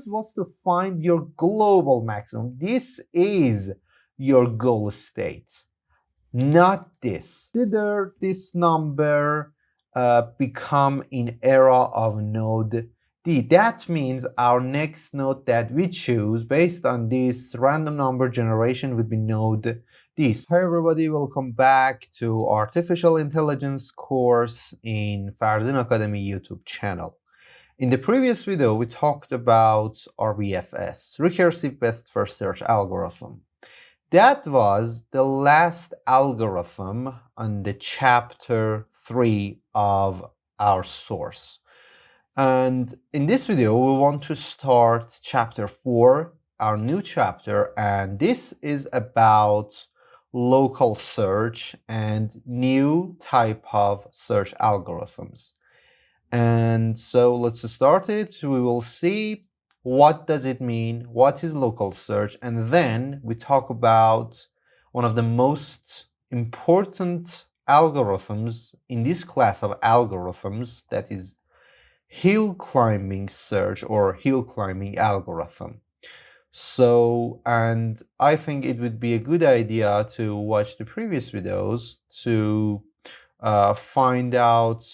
just wants to find your global maximum. This is your goal state, not this. Consider this number become in era of node D. That means our next node that we choose based on this random number generation would be node D. Hi everybody, welcome back to Artificial Intelligence course in Farzin Academy YouTube channel. In the previous video, we talked about RBFS, Recursive Best First Search Algorithm. That was the last algorithm on the chapter 3 of our source. And in this video, we want to start chapter 4, our new chapter, and this is about local search and new type of search algorithms. And so let's start it. We will see what does it mean, what is local search, and then we talk about one of the most important algorithms in this class of algorithms, that is hill climbing search or hill climbing algorithm. So, and I think it would be a good idea to watch the previous videos to find out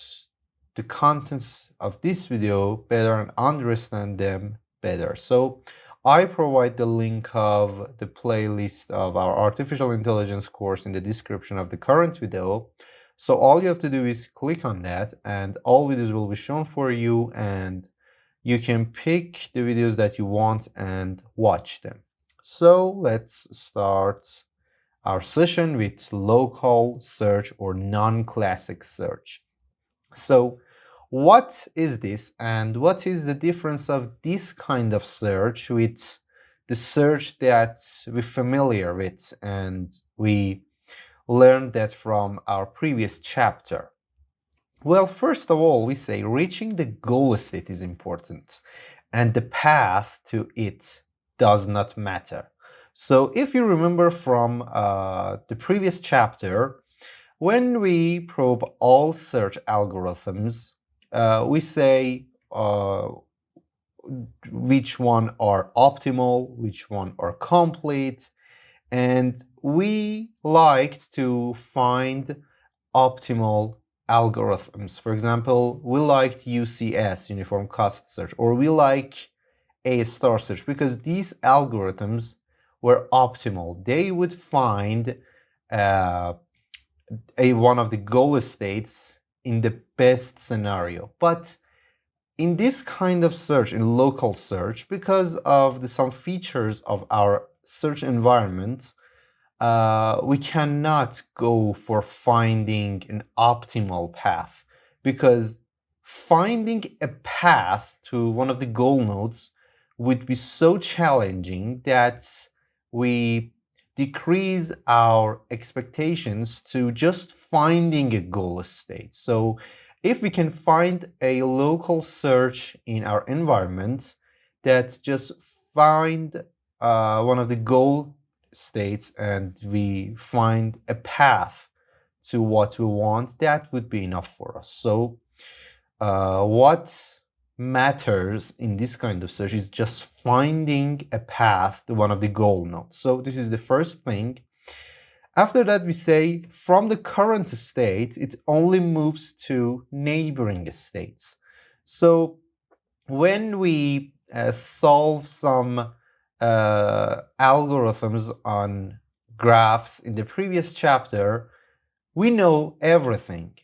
the contents of this video better and understand them better. So I provide the link of the playlist of our artificial intelligence course in the description of the current video. So all you have to do is click on that and all videos will be shown for you, and you can pick the videos that you want and watch them. So let's start our session with local search or non-classic search. So what is this, and what is the difference of this kind of search with the search that we're familiar with and we learned that from our previous chapter? Well, first of all, we say reaching the goal state is important and the path to it does not matter. So if you remember from the previous chapter, when we probe all search algorithms, we say which one are optimal, which one are complete, and we liked to find optimal algorithms. For example, we liked UCS, Uniform Cost Search, or we like A** search because these algorithms were optimal. They would find one of the goal states in the best scenario. But in this kind of search, in local search, because of some features of our search environment, we cannot go for finding an optimal path, because finding a path to one of the goal nodes would be so challenging that we decrease our expectations to just finding a goal state. So if we can find a local search in our environment that just find one of the goal states and we find a path to what we want, that would be enough for us. So what matters in this kind of search is just finding a path to one of the goal nodes. So this is the first thing. After that, we say from the current state, it only moves to neighboring states. So when we solve some algorithms on graphs in the previous chapter, we know everything.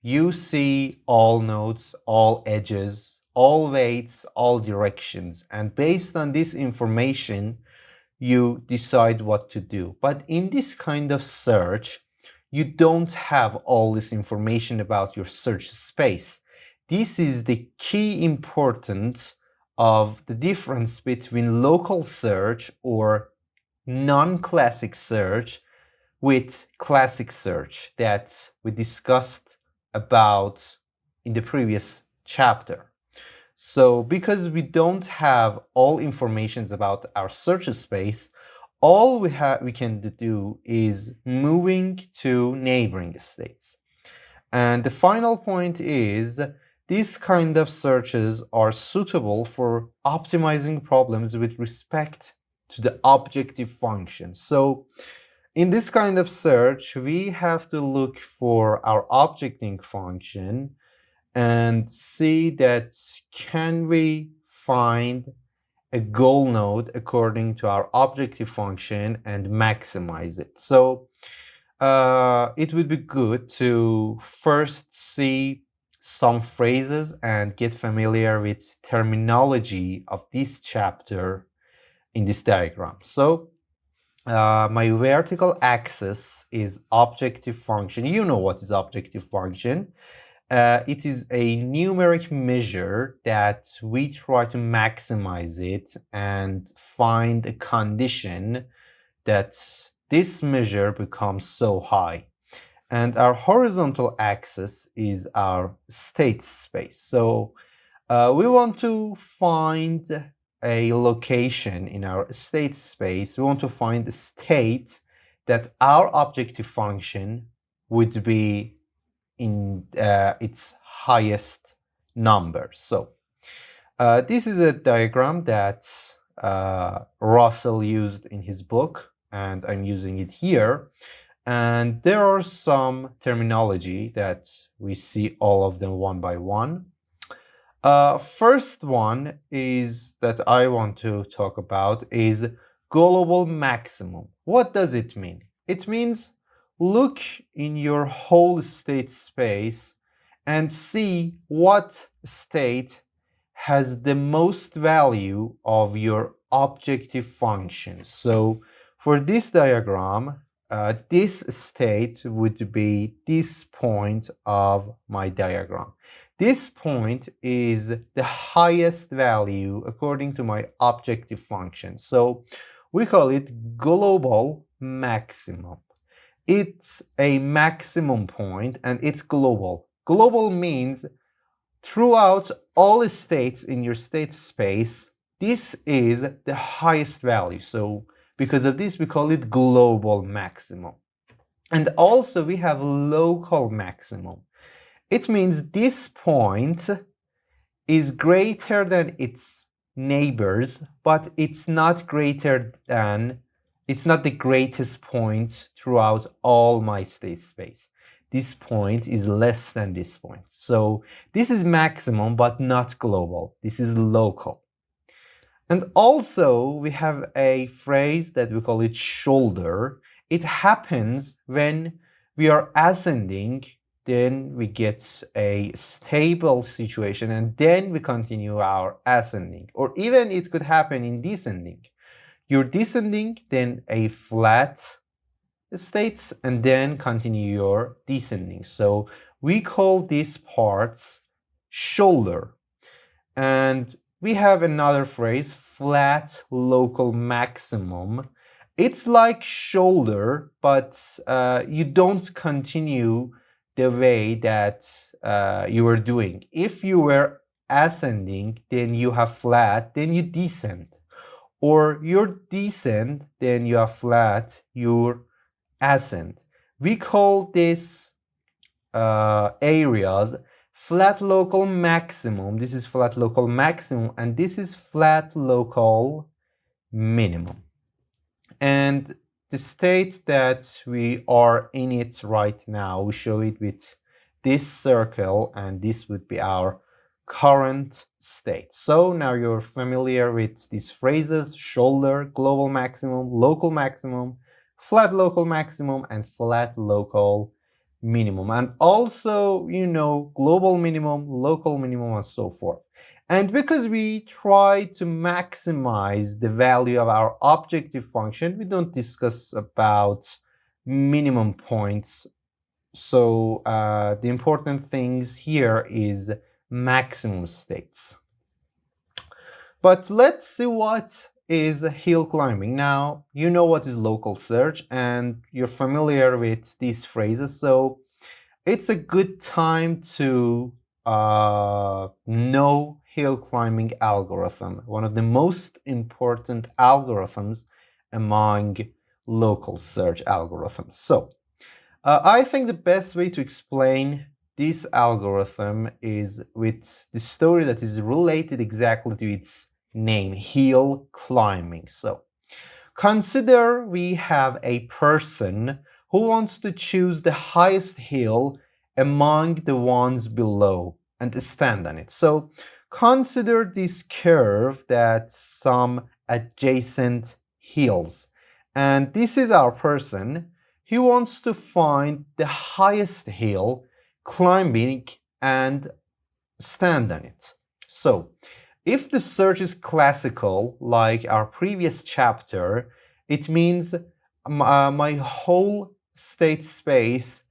You see all nodes, all edges, all weights, all directions, and based on this information, you decide what to do. But in this kind of search, you don't have all this information about your search space. This is the key importance of the difference between local search or non-classic search with classic search that we discussed about in the previous chapter. So because we don't have all information about our search space, all we can do is moving to neighboring states. And the final point is these kind of searches are suitable for optimizing problems with respect to the objective function. So in this kind of search, we have to look for our objective function and see that can we find a goal node according to our objective function and maximize it. So it would be good to first see some phrases and get familiar with terminology of this chapter in this diagram. So my vertical axis is objective function. You know what is objective function. It is a numeric measure that we try to maximize it and find a condition that this measure becomes so high. And our horizontal axis is our state space. So we want to find a location in our state space. We want to find a state that our objective function would be in its highest number. So this is a diagram that Russell used in his book, and I'm using it here. And there are some terminology that we see all of them one by one. First one is that I want to talk about is global maximum. What does it mean? It means look in your whole state space and see what state has the most value of your objective function. So for this diagram, this state would be this point of my diagram. This point is the highest value according to my objective function. So we call it global maximum. It's a maximum point and it's global. Global means throughout all states in your state space, this is the highest value. So because of this, we call it global maximum. And also we have local maximum. It means this point is greater than its neighbors, but it's not greater than, it's not the greatest point throughout all my state space. This point is less than this point. So this is maximum, but not global. This is local. And also we have a phrase that we call it shoulder. It happens when we are ascending, then we get a stable situation, and then we continue our ascending. Or even it could happen in descending. You're descending, then a flat states, and then continue your descending. So we call these parts shoulder. And we have another phrase, flat local maximum. It's like shoulder, but you don't continue the way that you were doing. If you were ascending, then you have flat, then you descend. Or you're descend, then you have flat, you're ascend. We call this areas flat local maximum. This is flat local maximum, and this is flat local minimum. And the state that we are in it right now, we show it with this circle, and this would be our current state. So now you're familiar with these phrases: shoulder, global maximum, local maximum, flat local maximum, and flat local minimum. And also, you know, global minimum, local minimum, and so forth. And because we try to maximize the value of our objective function, we don't discuss about minimum points. So the important things here is maximum states. But let's see what is hill climbing. Now, you know what is local search and you're familiar with these phrases, so it's a good time to know hill climbing algorithm, one of the most important algorithms among local search algorithms. So I think the best way to explain this algorithm is with the story that is related exactly to its name, hill climbing. So consider we have a person who wants to choose the highest hill among the ones below and stand on it. So consider this curve that some adjacent hills. And this is our person. He wants to find the highest hill, climbing and stand on it. So if the search is classical, like our previous chapter, it means my whole state space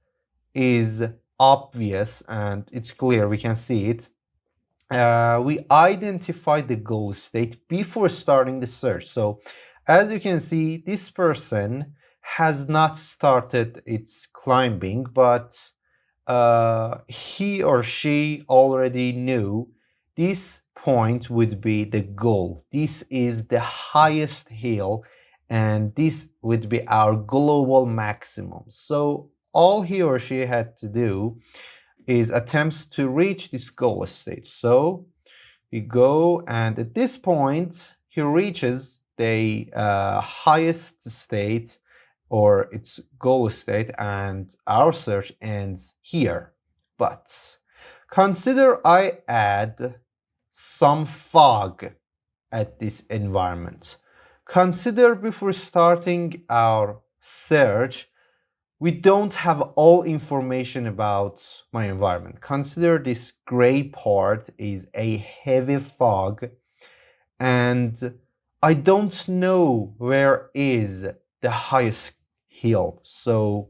is obvious and it's clear, we can see it. We identify the goal state before starting the search. So as you can see, this person has not started its climbing, but he or she already knew this point would be the goal. This is the highest hill and this would be our global maximum. So all he or she had to do is attempts to reach this goal state. So we go and at this point he reaches the highest state or its goal state and our search ends here. But consider I add some fog at this environment. Consider before starting our search, we don't have all information about my environment. Consider this gray part is a heavy fog and I don't know where is the highest hill. So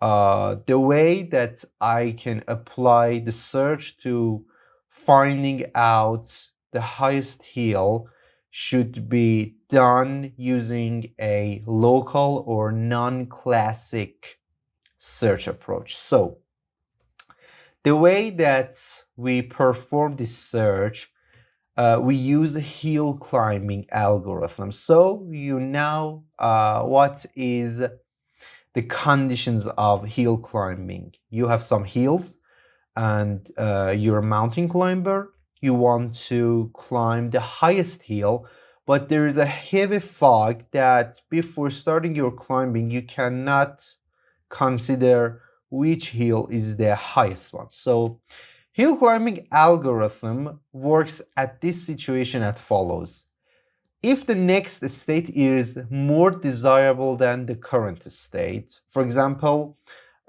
the way that I can apply the search to finding out the highest hill should be done using a local or non-classic search approach. So the way that we perform this search, we use a hill climbing algorithm. So you know what is the conditions of hill climbing. You have some hills and you're a mountain climber. You want to climb the highest hill, but there is a heavy fog that before starting your climbing, you cannot consider which hill is the highest one. So hill climbing algorithm works at this situation as follows. If the next state is more desirable than the current state, for example,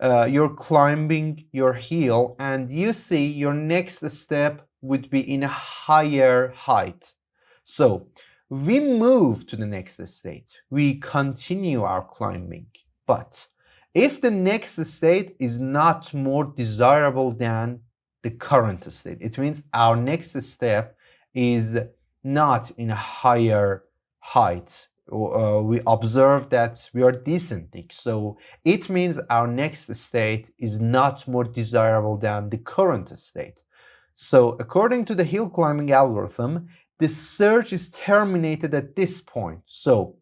you're climbing your hill and you see your next step would be in a higher height. So we move to the next state. We continue our climbing. But if the next state is not more desirable than the current state, it means our next step is not in a higher height. We observe that we are descending. So it means our next state is not more desirable than the current state. So according to the hill climbing algorithm, the search is terminated at this point. So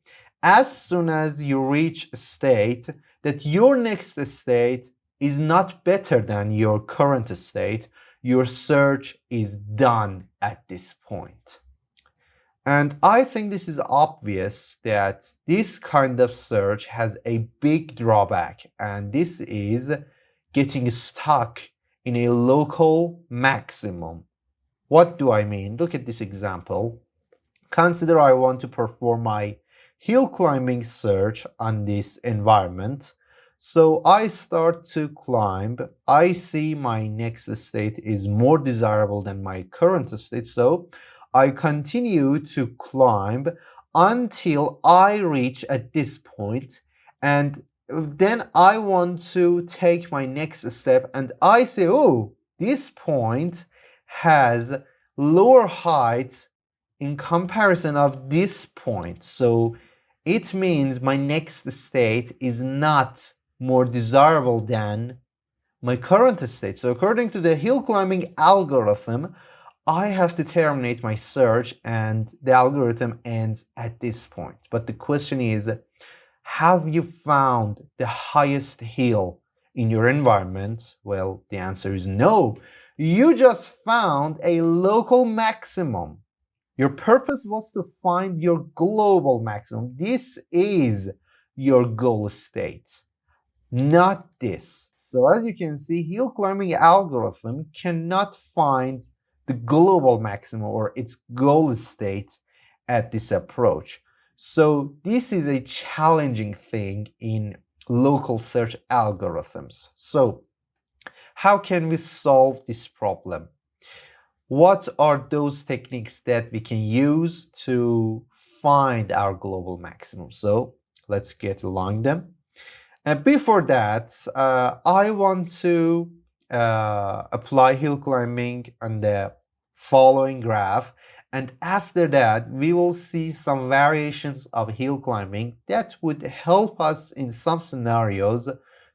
as soon as you reach a state that your next state is not better than your current state, your search is done at this point. And I think this is obvious that this kind of search has a big drawback, and this is getting stuck in a local maximum. What do I mean? Look at this example. Consider I want to perform my hill climbing search on this environment. So I start to climb. I see my next state is more desirable than my current state. So I continue to climb until I reach at this point, and then I want to take my next step and I say, oh, this point has lower height in comparison of this point. So it means my next state is not more desirable than my current state. So according to the hill climbing algorithm, I have to terminate my search and the algorithm ends at this point. But the question is, have you found the highest hill in your environment? Well, the answer is no. You just found a local maximum. Your purpose was to find your global maximum. This is your goal state, not this. So as you can see, hill climbing algorithm cannot find the global maximum or its goal state at this approach. So this is a challenging thing in local search algorithms. So how can we solve this problem? What are those techniques that we can use to find our global maximum? So let's get along them. And before that, I want to apply hill climbing on the following graph. And after that, we will see some variations of hill climbing that would help us in some scenarios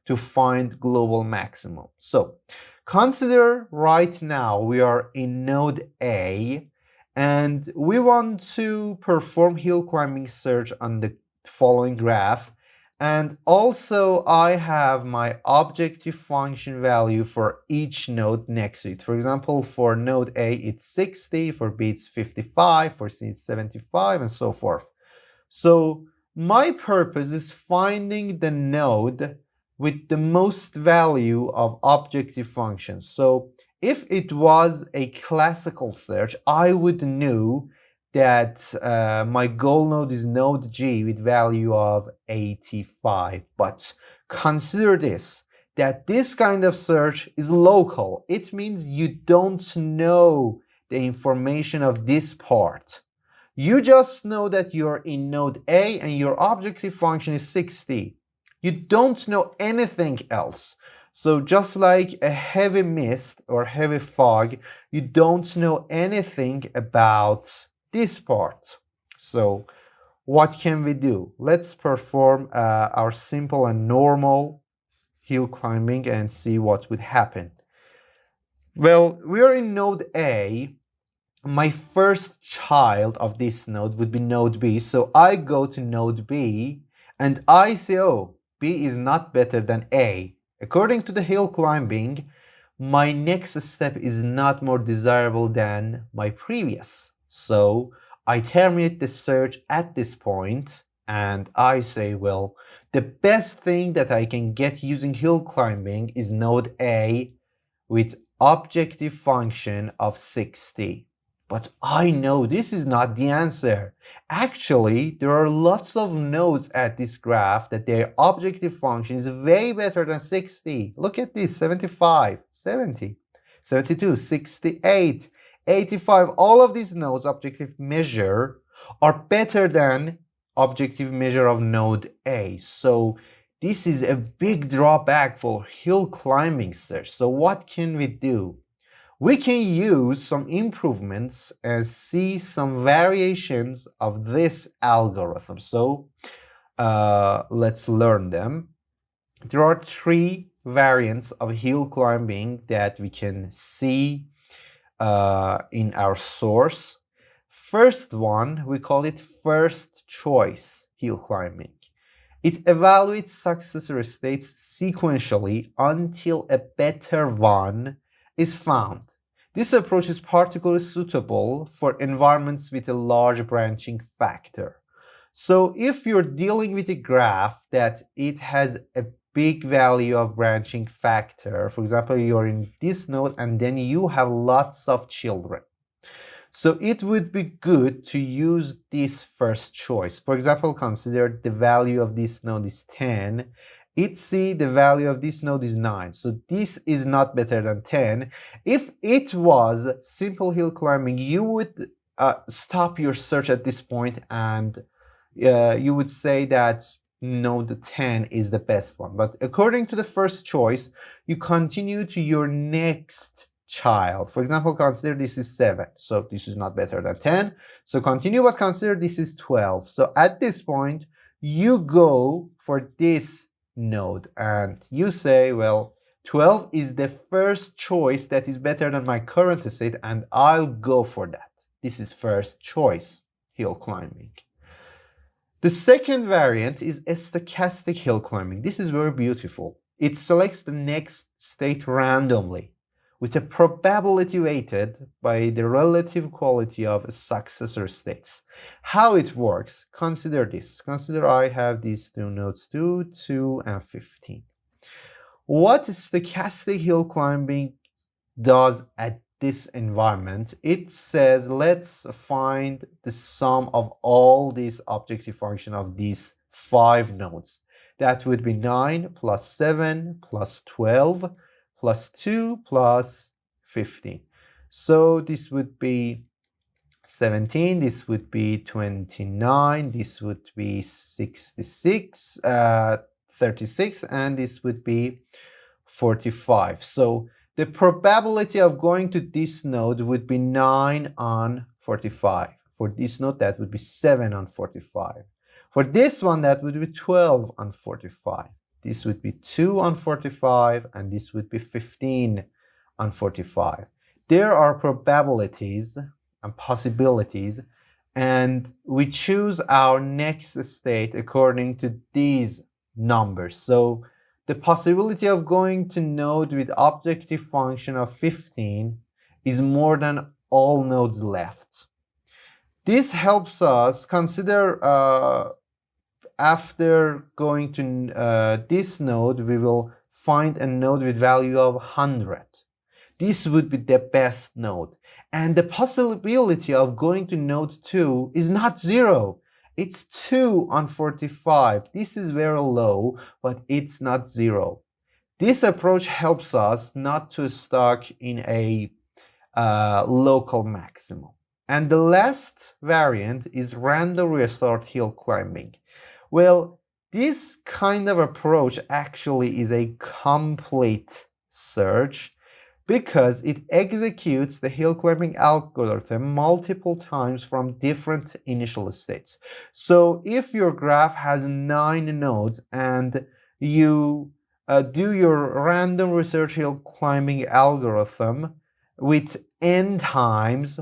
to find global maximum. So consider right now we are in node A and we want to perform hill climbing search on the following graph. And also I have my objective function value for each node next to it. For example, for node A it's 60, for B it's 55, for C it's 75, and so forth. So my purpose is finding the node with the most value of objective functions. So if it was a classical search, I would know that my goal node is node G with value of 85. But consider this, that this kind of search is local. It means you don't know the information of this part. You just know that you're in node A and your objective function is 60. You don't know anything else. So just like a heavy mist or heavy fog, you don't know anything about this part. So what can we do? Let's perform our simple and normal hill climbing and see what would happen. Well, we are in node A. My first child of this node would be node B. So I go to node B and I say, oh, B is not better than A. According to the hill climbing, my next step is not more desirable than my previous. So I terminate the search at this point and I say, well, the best thing that I can get using hill climbing is node A with objective function of 60. But I know this is not the answer. Actually, there are lots of nodes at this graph that their objective function is way better than 60. Look at this, 75, 70, 72, 68, 85. All of these nodes objective measure are better than objective measure of node A. So this is a big drawback for hill climbing search. So what can we do? We can use some improvements and see some variations of this algorithm. So let's learn them. There are three variants of hill climbing that we can see in our source. First one, we call it first choice hill climbing. It evaluates successor states sequentially until a better one is found. This approach is particularly suitable for environments with a large branching factor. So if you're dealing with a graph that it has a big value of branching factor, for example, you're in this node and then you have lots of children. So it would be good to use this first choice. For example, consider the value of this node is 10. The value of this node is 9. So this is not better than 10. If it was simple hill climbing, you would stop your search at this point and you would say that node 10 is the best one. But according to the first choice, you continue to your next child. For example, consider this is 7. So this is not better than 10. So continue, but consider this is 12. So at this point, you go for this node and you say, well, 12 is the first choice that is better than my current state and I'll go for that. This is first choice hill climbing. The second variant is stochastic hill climbing. This is very beautiful. it selects the next state randomly with a probability weighted by the relative quality of successor states. How it works, consider this. Consider I have these two nodes 2, 2, and 15. What stochastic hill climbing does at this environment, it says let's find the sum of all these objective function of these 5 nodes. That would be 9 plus 7 plus 12 plus 2 plus 15. So this would be 17, this would be 29, this would be 66, 36, and this would be 45. So the probability of going to this node would be 9 on 45. For this node, that would be 7 on 45. For this one, that would be 12 on 45. This would be 2 on 45, and this would be 15 on 45. There are probabilities and possibilities, and we choose our next state according to these numbers. So the possibility of going to node with objective function of 15 is more than all nodes left. This helps us consider after going to this node, we will find a node with value of 100. This would be the best node. And the possibility of going to node 2 is not 0. It's 2 on 45. This is very low, but it's not 0. This approach helps us not to stuck in a local maximum. And the last variant is random restart hill climbing. Well, this kind of approach actually is a complete search because it executes the hill climbing algorithm multiple times from different initial states. So if your graph has 9 nodes and you do your random research hill climbing algorithm with n times,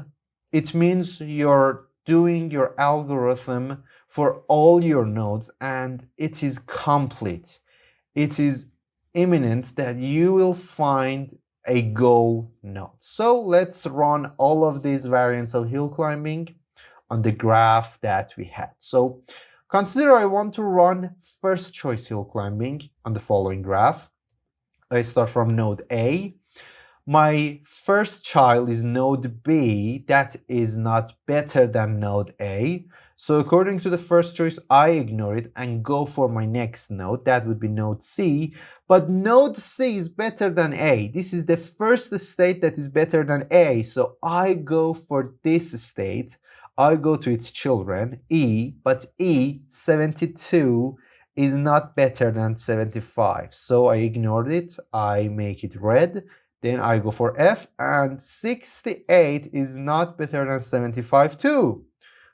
it means you're doing your algorithm for all your nodes and it is complete. It is imminent that you will find a goal node. So let's run all of these variants of hill climbing on the graph that we had. So consider I want to run first choice hill climbing on the following graph. I start from node A. My first child is node B. That is not better than node A. So according to the first choice, I ignore it and go for my next node. That would be node C. But node C is better than A. This is the first state that is better than A. So I go for this state. I go to its children, E. But E, 72, is not better than 75. So I ignored it. I make it red. Then I go for F. And 68 is not better than 75 too.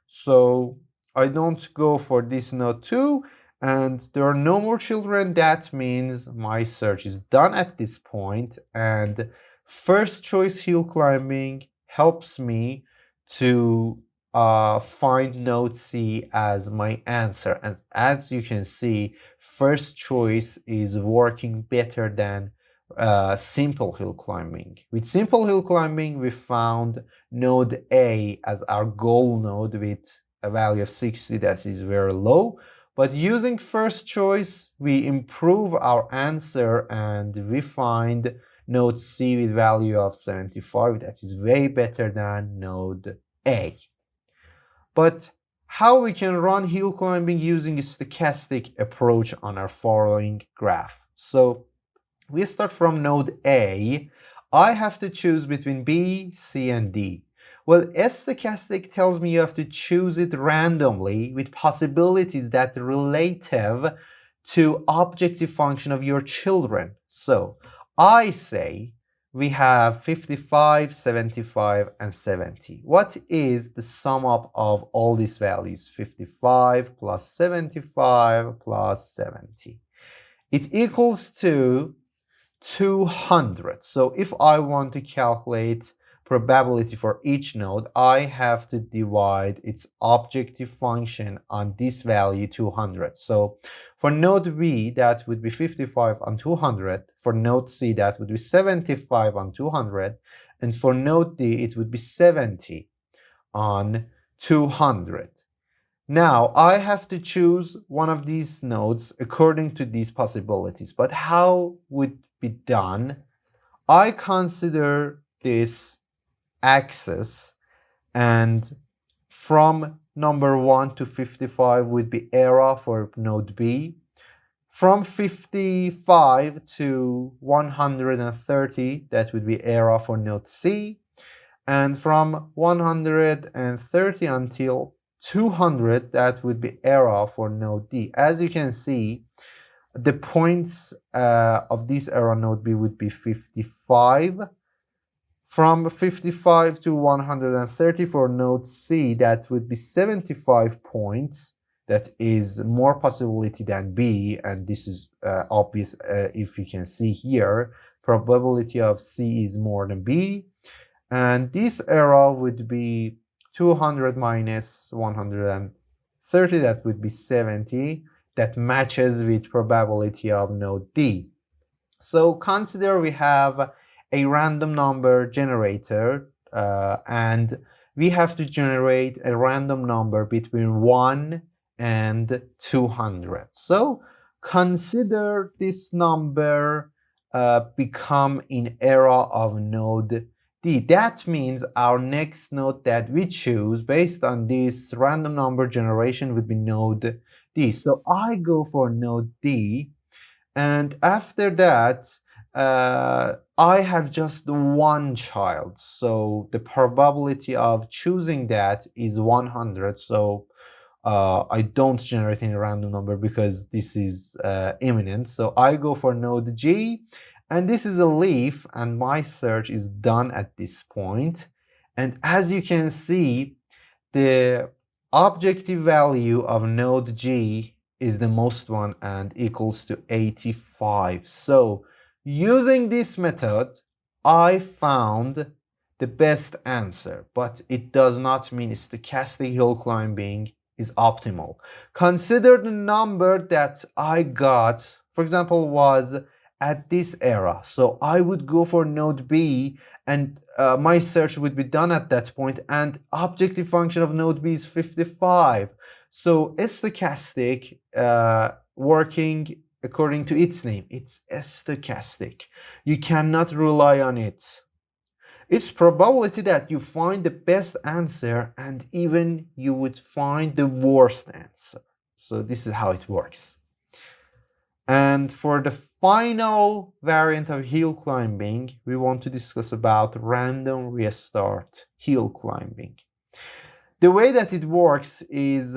So I don't go for this node 2, and there are no more children. That means my search is done at this point, and first choice hill climbing helps me to find node C as my answer. And as you can see, first choice is working better than simple hill climbing. With simple hill climbing, we found node A as our goal node with a value of 60 that is very low. But using first choice, we improve our answer and we find node C with value of 75 that is way better than node A. But how we can run hill climbing using a stochastic approach on our following graph. So we start from node A. I have to choose between B, C, and D. Well, stochastic tells me you have to choose it randomly with possibilities that are relative to objective function of your children. So I say we have 55, 75, and 70. What is the sum up of all these values? 55 plus 75 plus 70. It equals to 200. So if I want to calculate probability for each node, I have to divide its objective function on this value 200. So for node B, that would be 55 on 200. For node C, that would be 75 on 200. And for node D, it would be 70 on 200. Now, I have to choose one of these nodes according to these possibilities. But how would it be done? I consider this axis, and from number 1 to 55 would be era for node B. From 55 to 130, that would be era for node C. And from 130 until 200, that would be era for node D. As you can see, the points of this era node B would be 55. From 55 to 130 for node C, that would be 75 points. That is more possibility than B, and this is obvious if you can see here. Probability of C is more than B. And this error would be 200 minus 130, that would be 70. That matches with probability of node D. So consider we have a random number generator and we have to generate a random number between 1 and 200. So consider this number become in era of node D. That means our next node that we choose based on this random number generation would be node D. So I go for node D, and after that I have just one child. So the probability of choosing that is 100. So I don't generate any random number because this is imminent. So I go for node G, and this is a leaf, and my search is done at this point. And as you can see, the objective value of node G is the most one and equals to 85. So using this method, I found the best answer, but it does not mean stochastic hill climbing is optimal. Consider the number that I got, for example, was at this era. So I would go for node B, and my search would be done at that point, and objective function of node B is 55. So stochastic, working according to its name, it's stochastic. You cannot rely on it. It's probability that you find the best answer, and even you would find the worst answer. So this is how it works. And for the final variant of hill climbing, we want to discuss about random restart hill climbing. The way that it works is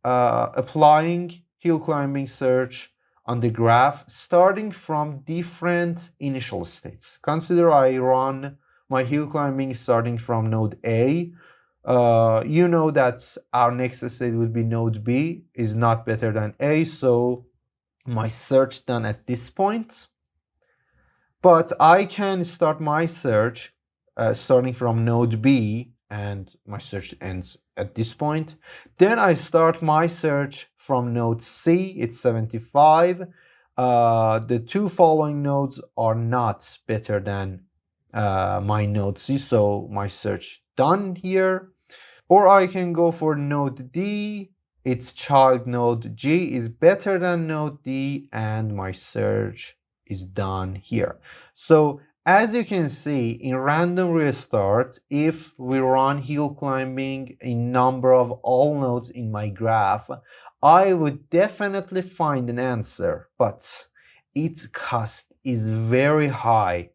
applying hill climbing search on the graph starting from different initial states. Consider I run my hill climbing starting from node A. You know that our next state would be node B is not better than A, so my search done at this point. But I can start my search starting from node B, and my search ends at this point. Then I start my search from node C, it's 75. The two following nodes are not better than my node C, so my search done here. Or I can go for node D, its child node G is better than node D, and my search is done here. So as you can see, in random restart, if we run hill climbing in number of all nodes in my graph, I would definitely find an answer, but its cost is very high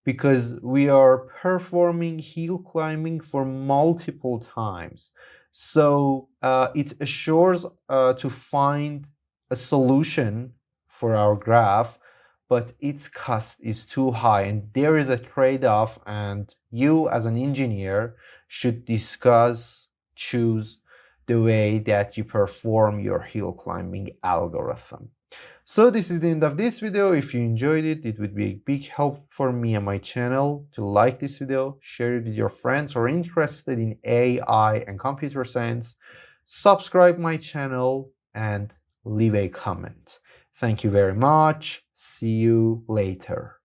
because we are performing hill climbing for multiple times. So it assures to find a solution for our graph, but its cost is too high, and there is a trade-off, and you as an engineer should choose the way that you perform your hill climbing algorithm. So this is the end of this video. If you enjoyed it, it would be a big help for me and my channel to like this video, share it with your friends who are interested in AI and computer science, subscribe my channel, and leave a comment. Thank you very much. See you later.